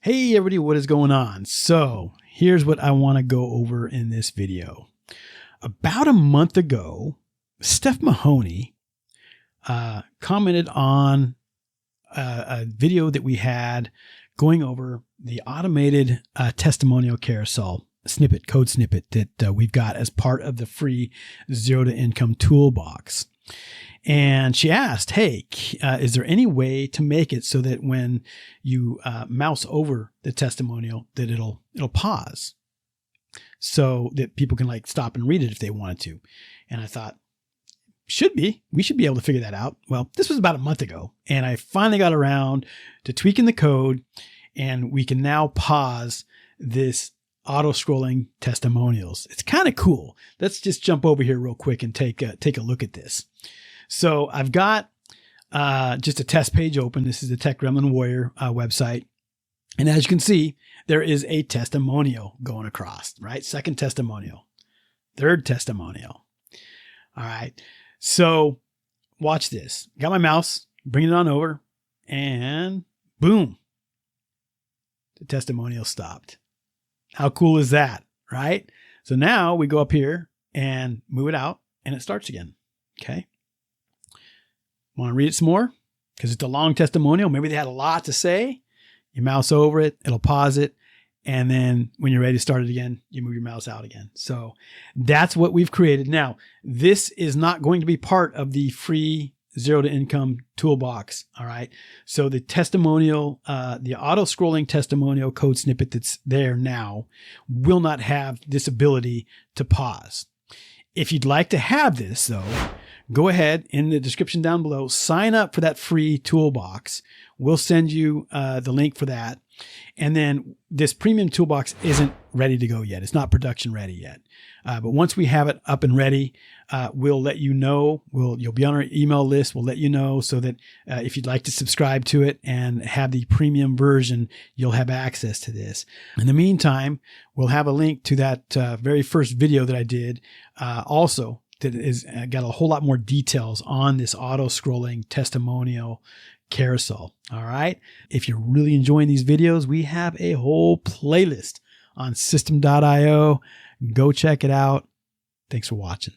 Hey everybody, what is going on? So here's what I want to go over in this video. About a month ago, Steph Mahoney commented on a video that we had going over the automated testimonial carousel snippet, code snippet that we've got as part of the free zero to income toolbox. And she asked, hey, is there any way to make it so that when you mouse over the testimonial that it'll pause so that people can like stop and read it if they wanted to? And I thought, we should be able to figure that out. Well, this was about a month ago, and I finally got around to tweaking the code, and we can now pause this auto scrolling testimonials. It's kind of cool. Let's just jump over here real quick and take a look at this. So I've got just a test page open. This is the Tech Gremlin Warrior website. And as you can see, there is a testimonial going across, right? Second testimonial, third testimonial. All right. So watch this. Got my mouse, bring it on over, and boom, the testimonial stopped. How cool is that, right? So now we go up here and move it out, and it starts again. Okay. Want to read it some more? Because it's a long testimonial. Maybe they had a lot to say. You mouse over it, it'll pause it. And then when you're ready to start it again, you move your mouse out again. So that's what we've created. Now, this is not going to be part of the free zero to income toolbox. All right. So the testimonial, the auto scrolling testimonial code snippet that's there now will not have this ability to pause. If you'd like to have this though, go ahead in the description down below, sign up for that free toolbox. We'll send you the link for that. And then this premium toolbox isn't ready to go yet. It's not production ready yet. But once we have it up and ready, we'll let you know. You'll be on our email list. We'll let you know so that if you'd like to subscribe to it and have the premium version, you'll have access to this. In the meantime, we'll have a link to that very first video that I did also that is got a whole lot more details on this auto scrolling testimonial carousel. All right. If you're really enjoying these videos, we have a whole playlist on system.io. Go check it out. Thanks for watching.